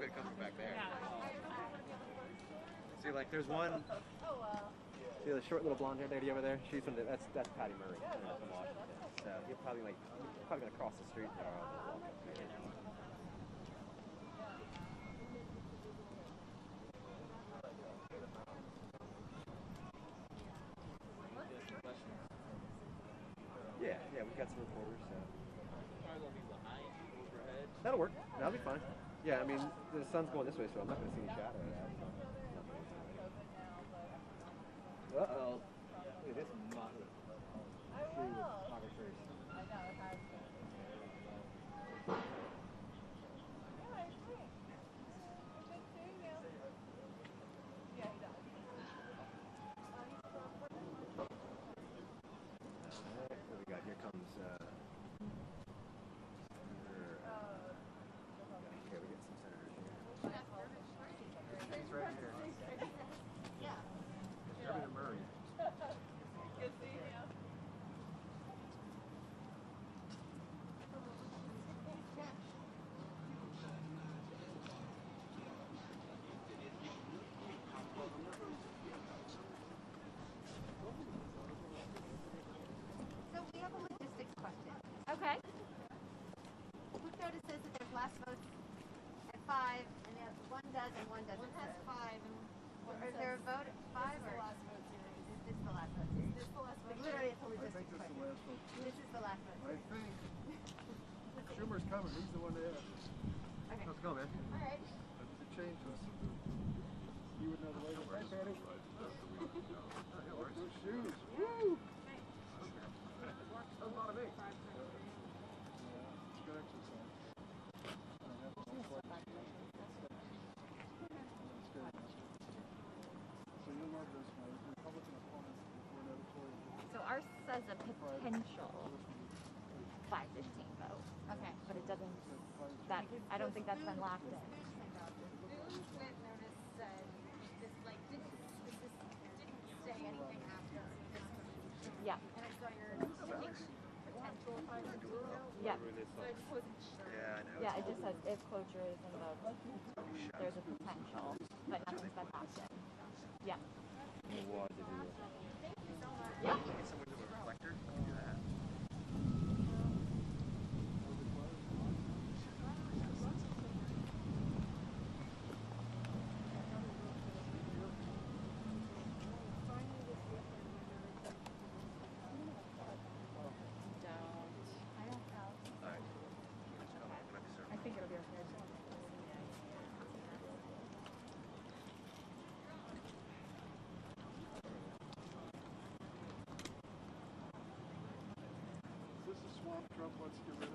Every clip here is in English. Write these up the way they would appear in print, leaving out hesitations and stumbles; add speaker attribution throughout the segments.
Speaker 1: good coming back there. See, like, there's one. See the short little blonde haired lady over there? She's from that's Patty Murray from Washington. So you're probably gonna cross the street and walk up to her. Yeah, we've got some reporters. So. That'll work. That'll be fine. Yeah, I mean the sun's going this way, so I'm not gonna see any shadow of that. So. Uh-oh. Look at this motley crew of photographers. What do we got? Here comes okay, we get some senators here. He's right here. Yeah. Governor Murray. Good seeing you.
Speaker 2: So we have a logistics question.
Speaker 3: Okay.
Speaker 2: Quick notice says that there's last votes at 5, and one does and one doesn't.
Speaker 3: One has 5 and one
Speaker 2: Is there a vote at 5 or?
Speaker 3: This is the last vote series.
Speaker 2: Is this the last vote series? Literally, it's a logistics question. This is the last vote series.
Speaker 4: I think Schumer's coming. He's the one to ask.
Speaker 2: Okay.
Speaker 1: Let's go, man.
Speaker 2: All right.
Speaker 4: To change us. You would know the way to play, Patty. Those shoes. Woo!
Speaker 1: That's a lot of me.
Speaker 4: It's good exercise. So you'll mark this one. Republican opponents for an editorial.
Speaker 3: So ours says a potential 515 vote.
Speaker 2: Okay.
Speaker 3: But it doesn't, I don't think that's been locked in.
Speaker 2: Movement notice said this didn't say anything after this vote.
Speaker 3: Yeah.
Speaker 2: And I saw your potential 5-0.
Speaker 3: Yeah.
Speaker 2: So I just wasn't sure.
Speaker 1: Yeah, I know.
Speaker 3: Yeah, it just says if cloture is invoked, there's a potential, but nothing's been locked in. Yeah.
Speaker 1: What to do?
Speaker 3: Yeah.
Speaker 1: Get someone to a reflector. Do that.
Speaker 3: I don't know.
Speaker 1: All right. Let's go. Can I be served?
Speaker 3: I think it'll be okay.
Speaker 4: Is this a swamp Trump wants to get rid of?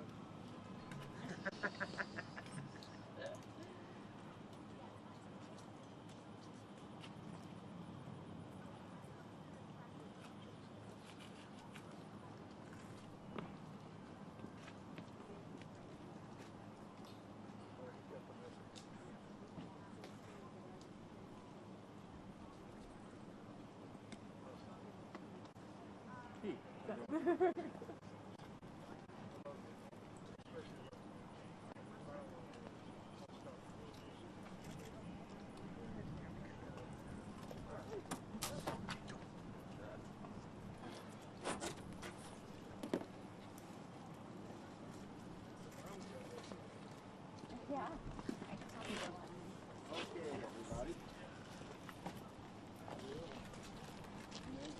Speaker 3: Yeah.
Speaker 4: Okay, everybody.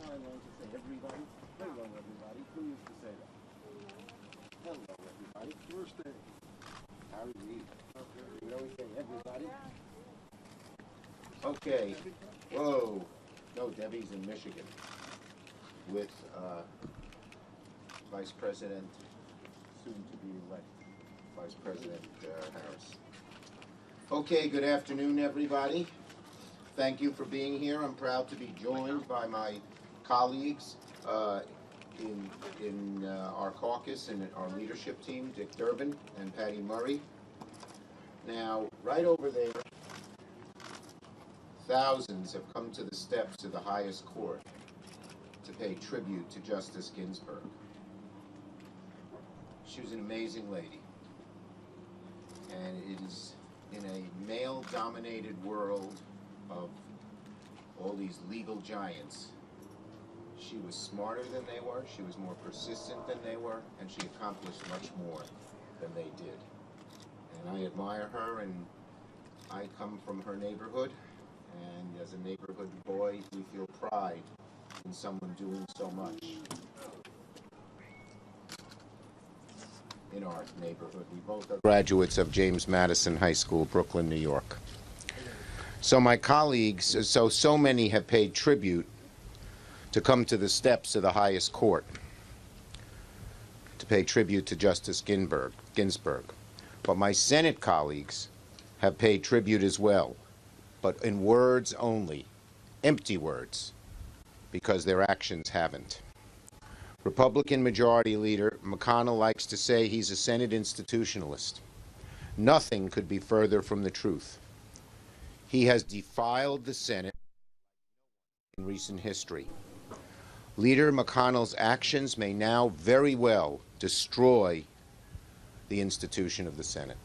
Speaker 4: I learned to say everybody. Hello, everybody. Who used to say that? Hello, everybody. First day. Harry Reid. We always say everybody.
Speaker 5: Okay. Whoa. No, Debbie's in Michigan with Vice President, soon to be elected, Vice President Harris. Okay, good afternoon, everybody. Thank you for being here. I'm proud to be joined by my colleagues in our caucus and our leadership team, Dick Durbin and Patty Murray. Now, right over there, thousands have come to the steps of the highest court to pay tribute to Justice Ginsburg. She was an amazing lady, and it is in a male-dominated world of all these legal giants, she was smarter than they were, she was more persistent than they were, and she accomplished much more than they did. And I admire her, and I come from her neighborhood, and as a neighborhood boy, we feel pride in someone doing so much in our neighborhood. We both are graduates of James Madison High School, Brooklyn, New York. So my colleagues, so many have paid tribute to come to the steps of the highest court to pay tribute to Justice Ginsburg. But my Senate colleagues have paid tribute as well, but in words only, empty words, because their actions haven't. Republican Majority Leader McConnell likes to say he's a Senate institutionalist. Nothing could be further from the truth. He has defiled the Senate in recent history. Leader McConnell's actions may now very well destroy the institution of the Senate.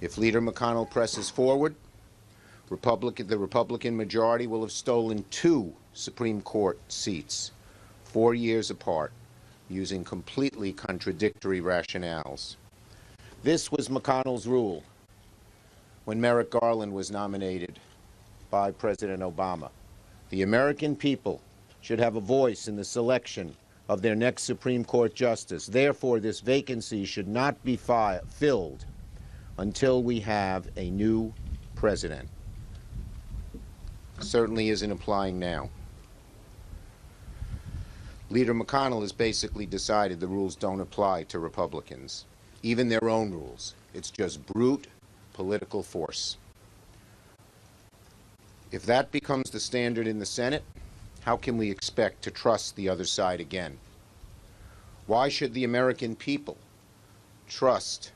Speaker 5: If Leader McConnell presses forward, the Republican majority will have stolen 2 Supreme Court seats, 4 years apart, using completely contradictory rationales. This was McConnell's rule when Merrick Garland was nominated by President Obama. The American people should have a voice in the selection of their next Supreme Court justice. Therefore, this vacancy should not be filled until we have a new president. Certainly isn't applying now. Leader McConnell has basically decided the rules don't apply to Republicans, even their own rules. It's just brute political force. If that becomes the standard in the Senate, how can we expect to trust the other side again? Why should the American people trust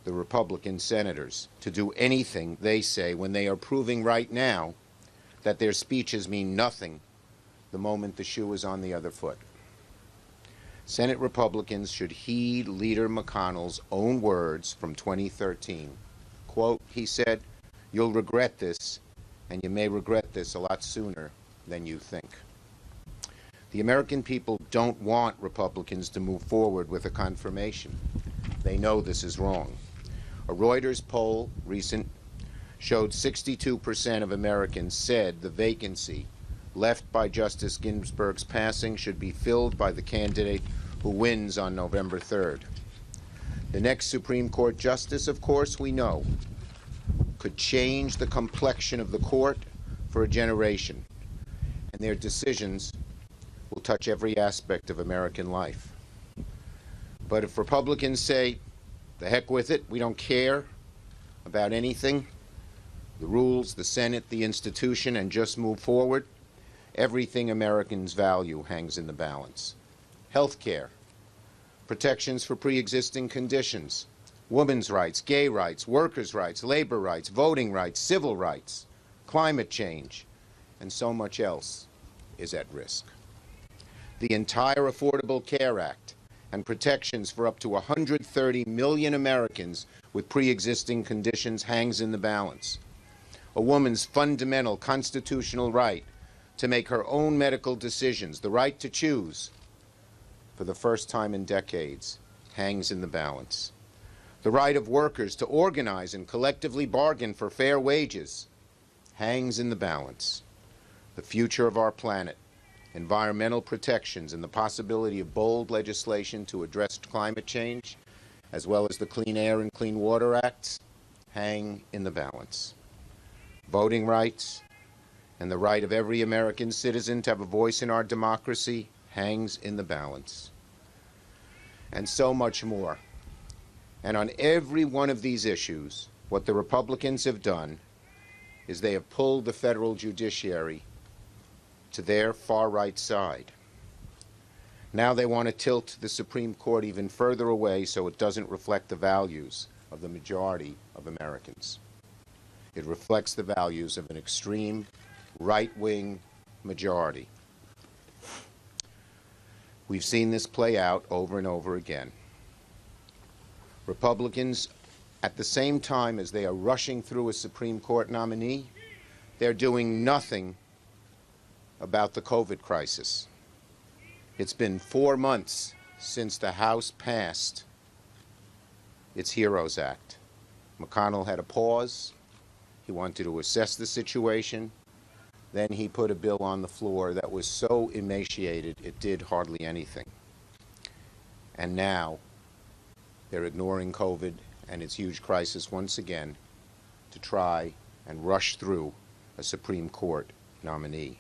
Speaker 5: the Republican senators to do anything they say when they are proving right now that their speeches mean nothing the moment the shoe is on the other foot? Senate Republicans should heed Leader McConnell's own words from 2013. Quote, he said, "You'll regret this, and you may regret this a lot sooner than you think." The American people don't want Republicans to move forward with a confirmation. They know this is wrong. A Reuters poll recent showed 62% of Americans said the vacancy left by Justice Ginsburg's passing should be filled by the candidate who wins on November 3rd. The next Supreme Court justice, of course, we know, could change the complexion of the court for a generation, and their decisions will touch every aspect of American life. But if Republicans say, the heck with it, we don't care about anything, the rules, the Senate, the institution, and just move forward, everything Americans value hangs in the balance. Health care, protections for pre-existing conditions, women's rights, gay rights, workers' rights, labor rights, voting rights, civil rights, climate change, and so much else is at risk. The entire Affordable Care Act and protections for up to 130 million Americans with pre-existing conditions hangs in the balance. A woman's fundamental constitutional right to make her own medical decisions, the right to choose, for the first time in decades, hangs in the balance. The right of workers to organize and collectively bargain for fair wages hangs in the balance. The future of our planet, environmental protections, and the possibility of bold legislation to address climate change, as well as the Clean Air and Clean Water Acts, hang in the balance. Voting rights and the right of every American citizen to have a voice in our democracy hangs in the balance. And so much more. And on every one of these issues, what the Republicans have done is they have pulled the federal judiciary to their far-right side. Now they want to tilt the Supreme Court even further away so it doesn't reflect the values of the majority of Americans. It reflects the values of an extreme right-wing majority. We've seen this play out over and over again. Republicans at the same time as they are rushing through a Supreme Court nominee, they're doing nothing about the COVID crisis. It's been 4 months since the House passed its HEROES Act. McConnell had a pause. He wanted to assess the situation. Then he put a bill on the floor that was so emaciated it did hardly anything. And now they're ignoring COVID and its huge crisis once again to try and rush through a Supreme Court nominee.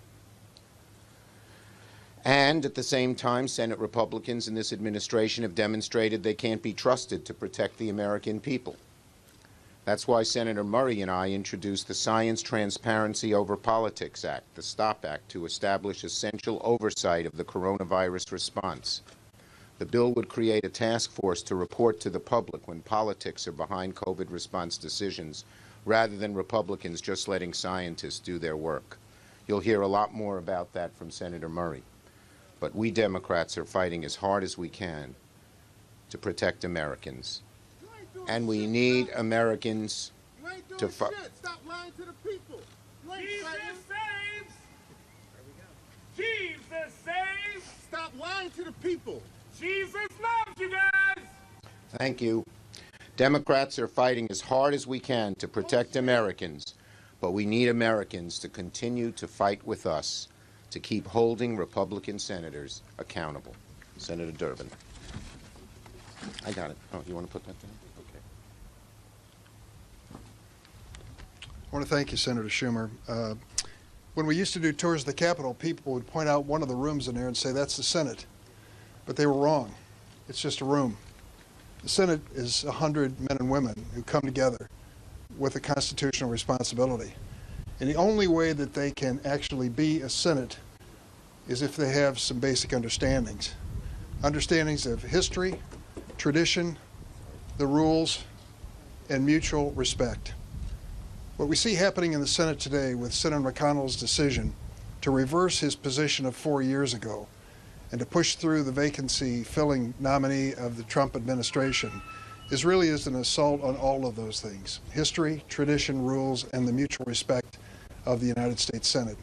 Speaker 5: And at the same time, Senate Republicans in this administration have demonstrated they can't be trusted to protect the American people. That's why Senator Murray and I introduced the Science Transparency Over Politics Act, the STOP Act, to establish essential oversight of the coronavirus response. The bill would create a task force to report to the public when politics are behind COVID response decisions, rather than Republicans just letting scientists do their work. You'll hear a lot more about that from Senator Murray. But we Democrats are fighting as hard as we can to protect Americans. And we need Americans to fight.
Speaker 4: Stop lying to the people.
Speaker 6: Jesus saves! Jesus saves!
Speaker 4: Stop lying to the people.
Speaker 6: Jesus loves you guys!
Speaker 5: Thank you. Democrats are fighting as hard as we can to protect Americans, but we need Americans to continue to fight with us to keep holding Republican senators accountable. Senator Durbin. I got it. Oh, you want to put that down? Okay.
Speaker 7: I want to thank you, Senator Schumer. When we used to do tours of the Capitol, people would point out one of the rooms in there and say, that's the Senate. But they were wrong. It's just a room. The Senate is 100 men and women who come together with a constitutional responsibility. And the only way that they can actually be a Senate is if they have some basic understandings. Understandings of history, tradition, the rules, and mutual respect. What we see happening in the Senate today with Senator McConnell's decision to reverse his position of 4 years ago and to push through the vacancy-filling nominee of the Trump administration is really an assault on all of those things: history, tradition, rules, and the mutual respect of the United States Senate.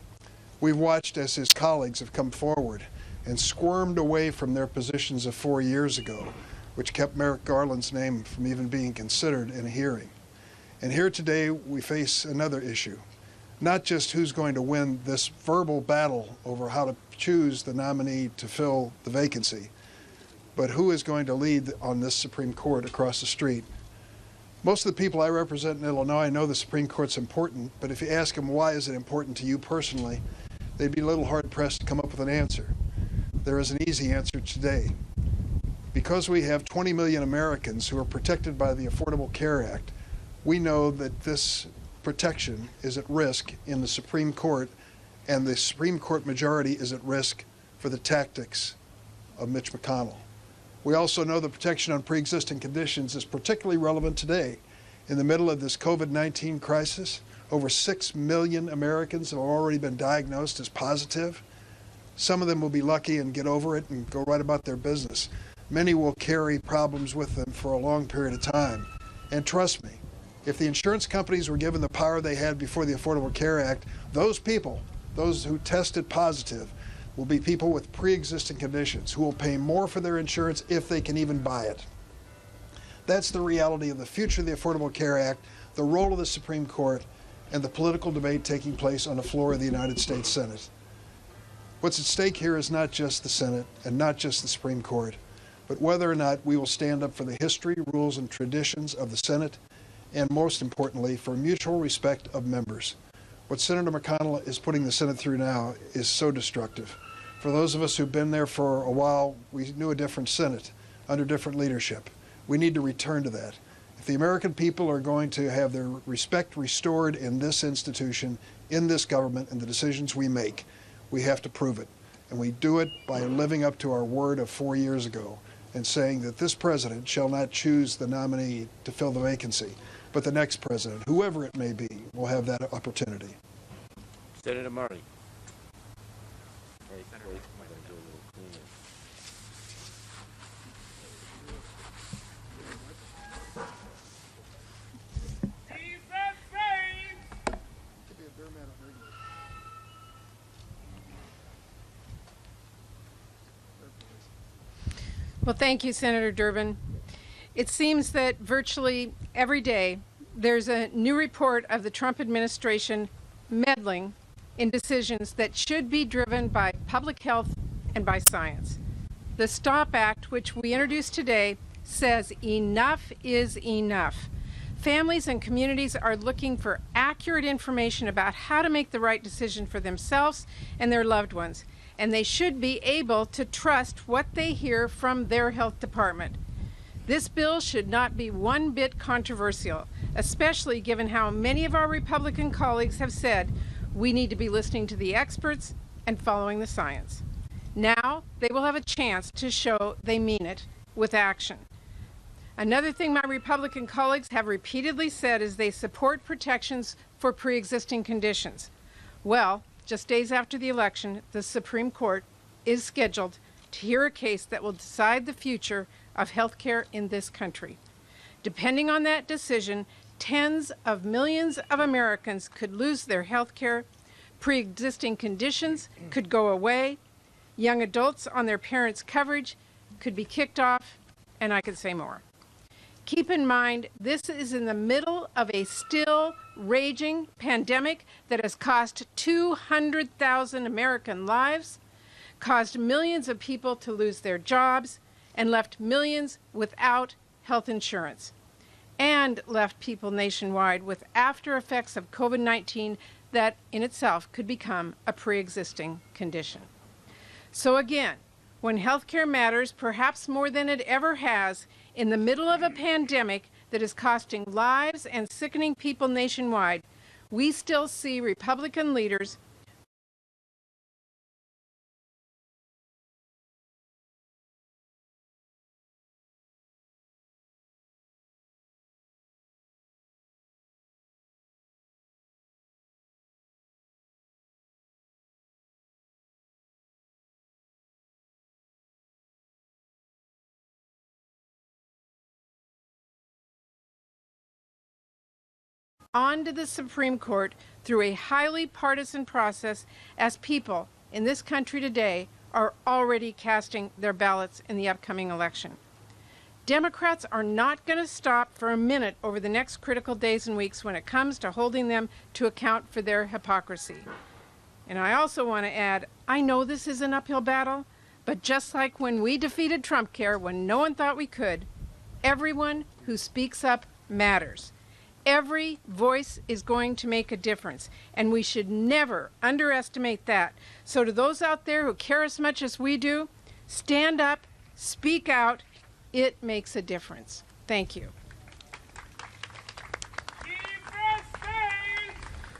Speaker 7: We've watched as his colleagues have come forward and squirmed away from their positions of 4 years ago, which kept Merrick Garland's name from even being considered in a hearing. And here today we face another issue, not just who's going to win this verbal battle over how to choose the nominee to fill the vacancy, but who is going to lead on this Supreme Court across the street. Most of the people I represent in Illinois know the Supreme Court's important, but if you ask them why is it important to you personally, they'd be a little hard-pressed to come up with an answer. There is an easy answer today. Because we have 20 million Americans who are protected by the Affordable Care Act, we know that this protection is at risk in the Supreme Court, and the Supreme Court majority is at risk for the tactics of Mitch McConnell. We also know the protection on pre-existing conditions is particularly relevant today. In the middle of this COVID-19 crisis, over 6 million Americans have already been diagnosed as positive. Some of them will be lucky and get over it and go right about their business. Many will carry problems with them for a long period of time. And trust me, if the insurance companies were given the power they had before the Affordable Care Act, those people, those who tested positive, will be people with pre-existing conditions who will pay more for their insurance if they can even buy it. That's the reality of the future of the Affordable Care Act, the role of the Supreme Court, and the political debate taking place on the floor of the United States Senate. What's at stake here is not just the Senate and not just the Supreme Court, but whether or not we will stand up for the history, rules, and traditions of the Senate, and most importantly, for mutual respect of members. What Senator McConnell is putting the Senate through now is so destructive. For those of us who've been there for a while, we knew a different Senate under different leadership. We need to return to that. If the American people are going to have their respect restored in this institution, in this government, and the decisions we make, we have to prove it. And we do it by living up to our word of 4 years ago and saying that this president shall not choose the nominee to fill the vacancy, but the next president, whoever it may be, will have that opportunity.
Speaker 6: Senator Murray.
Speaker 1: Hey, Senator, we might want to do a little cleaning.
Speaker 8: Well, thank you, Senator Durbin. It seems that virtually every day there's a new report of the Trump administration meddling in decisions that should be driven by public health and by science. The STOP Act, which we introduced today, says enough is enough. Families and communities are looking for accurate information about how to make the right decision for themselves and their loved ones, and they should be able to trust what they hear from their health department. This bill should not be one bit controversial, especially given how many of our Republican colleagues have said we need to be listening to the experts and following the science. Now they will have a chance to show they mean it with action. Another thing my Republican colleagues have repeatedly said is they support protections for pre-existing conditions. Well, just days after the election, the Supreme Court is scheduled to hear a case that will decide the future of health care in this country. Depending on that decision, tens of millions of Americans could lose their health care, pre-existing conditions could go away, young adults on their parents' coverage could be kicked off, and I could say more. Keep in mind, this is in the middle of a still raging pandemic that has cost 200,000 American lives, caused millions of people to lose their jobs, and left millions without health insurance, and left people nationwide with after effects of COVID-19 that in itself could become a pre-existing condition. So again, when healthcare matters perhaps more than it ever has, in the middle of a pandemic that is costing lives and sickening people nationwide, we still see Republican leaders on to the Supreme Court through a highly partisan process, as people in this country today are already casting their ballots in the upcoming election. Democrats are not going to stop for a minute over the next critical days and weeks when it comes to holding them to account for their hypocrisy. And I also want to add, I know this is an uphill battle, but just like when we defeated Trumpcare when no one thought we could, everyone who speaks up matters. Every voice is going to make a difference, and we should never underestimate that. So to those out there who care as much as we do, stand up, speak out. It makes a difference. Thank you.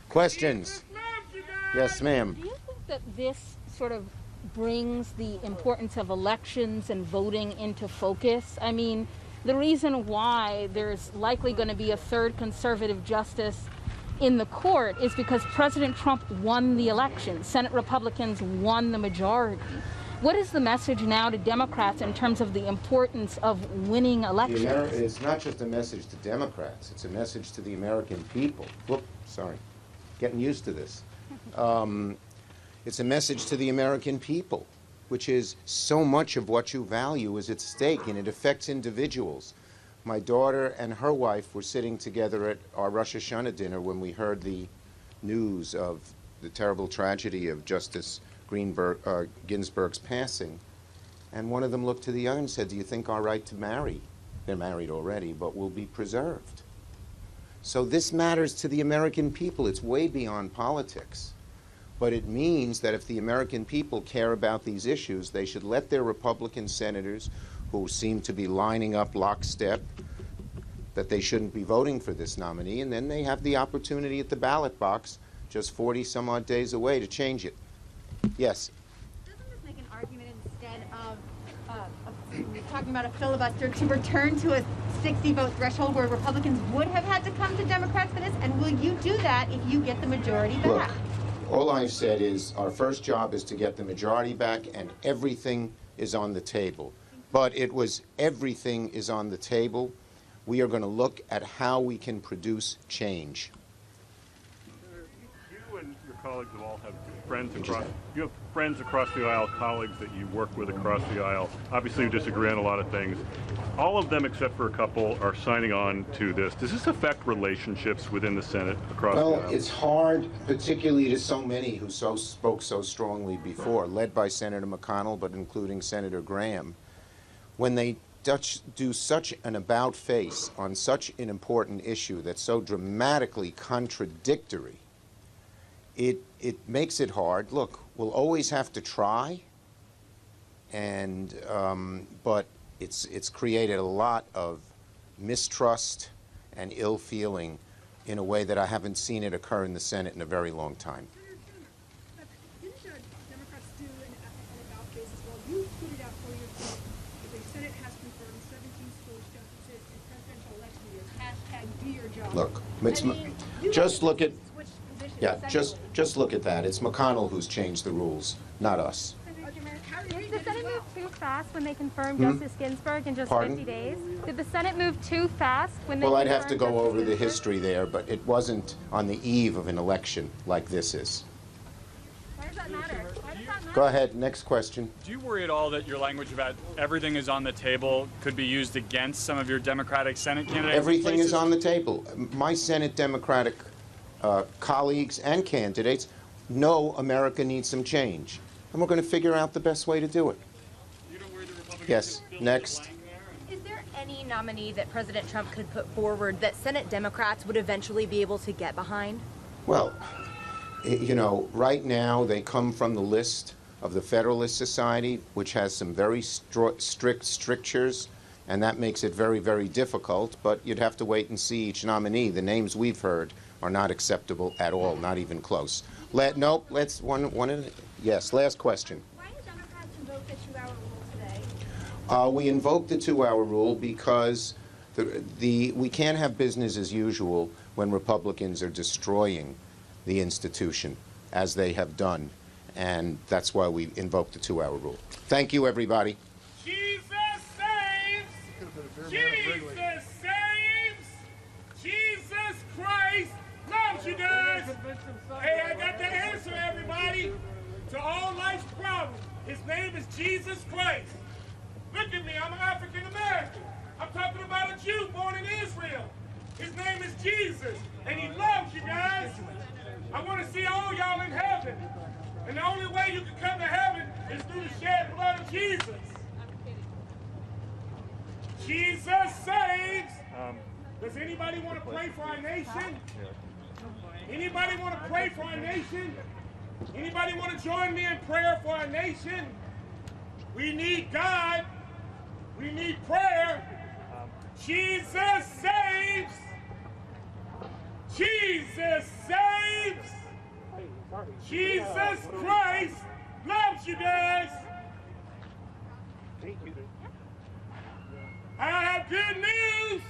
Speaker 5: Questions? Yes, ma'am.
Speaker 9: Do you think that this sort of brings the importance of elections and voting into focus? I mean, the reason why there's likely going to be a third conservative justice in the court is because President Trump won the election. Senate Republicans won the majority. What is the message now to Democrats in terms of the importance of winning elections?
Speaker 5: It's not just a message to Democrats. It's a message to the American people. Whoop, sorry. Getting used to this. It's a message to the American people, which is so much of what you value is at stake, and it affects individuals. My daughter and her wife were sitting together at our Rosh Hashanah dinner when we heard the news of the terrible tragedy of Justice Ginsburg's passing. And one of them looked to the other and said, "Do you think our right to marry," they're married already, "but will be preserved?" So this matters to the American people. It's way beyond politics. But it means that if the American people care about these issues, they should let their Republican senators, who seem to be lining up lockstep, that they shouldn't be voting for this nominee, and then they have the opportunity at the ballot box, just 40 some odd days away, to change it. Yes?
Speaker 2: Doesn't this make an argument instead of talking about a filibuster to return to a 60-vote threshold where Republicans would have had to come to Democrats for this? And will you do that if you get the majority back?
Speaker 5: Look, all I've said is our first job is to get the majority back, and everything is on the table. But it was everything is on the table. We are going to look at how we can produce change.
Speaker 6: You and your
Speaker 10: colleagues have all have friends across. You have friends across the aisle, colleagues that you work with across the aisle. Obviously, you disagree on a lot of things. All of them, except for a couple, are signing on to this. Does this affect relationships within the Senate across the aisle?
Speaker 5: Well, it's hard, particularly to so many who spoke so strongly before, led by Senator McConnell, but including Senator Graham, when they do such an about-face on such an important issue that's so dramatically contradictory. It makes it hard. Look, we'll always have to try, and but it's created a lot of mistrust and ill feeling in a way that I haven't seen it occur in the Senate in a very long time.
Speaker 11: Didn't Democrats do an about-face as well? You tweeted out 4 years ago that the Senate has confirmed 17 schools justices in presidential election years. Hashtag do your job.
Speaker 5: Look, just look at. Yeah, just look at that. It's McConnell who's changed the rules, not us.
Speaker 3: Did the Senate move too fast when they confirmed Justice Ginsburg in just 50 days? Did the Senate move too fast when they
Speaker 5: Well, I'd
Speaker 3: confirmed
Speaker 5: have to go
Speaker 3: Justice
Speaker 5: over the
Speaker 3: Ginsburg?
Speaker 5: history there, but it wasn't on the eve of an election like this is.
Speaker 3: Why does that matter? Why does that matter?
Speaker 5: Go ahead, next question.
Speaker 12: Do you worry at all that your language about everything is on the table could be used against some of your Democratic Senate candidates?
Speaker 5: Everything is on the table. My Senate Democratic colleagues and candidates know America needs some change, and we're going to figure out the best way to do it.
Speaker 12: You don't worry the Republicans
Speaker 5: Yes,
Speaker 12: could still
Speaker 5: next.
Speaker 12: be lying there?
Speaker 13: Is there any nominee that President Trump could put forward that Senate Democrats would eventually be able to get behind?
Speaker 5: Well, you know, right now they come from the list of the Federalist Society, which has some very strict strictures, and that makes it very, very difficult, but you'd have to wait and see each nominee. The names we've heard are not acceptable at all, not even close. Nope, let's yes, last question.
Speaker 2: Why did Democrats invoke the 2-hour rule today?
Speaker 5: We invoked the 2-hour rule because we can't have business as usual when Republicans are destroying the institution, as they have done, and that's why we invoked the 2-hour rule. Thank you, everybody.
Speaker 6: Jesus saves! Jesus saves! Jesus Christ loves you guys! Hey, I got the answer, everybody, to all life's problems. His name is Jesus Christ. Look at me, I'm an African American. I'm talking about a Jew born in Israel. His name is Jesus, and he loves you guys. I want to see all y'all in heaven. And the only way you can come to heaven is through the shed blood of Jesus. Jesus saves. Does anybody want to pray for our nation? Anybody want to pray for our nation? Anybody want to join me in prayer for our nation? We need God. We need prayer. Jesus saves. Jesus saves. Jesus Christ loves you guys. I have good news.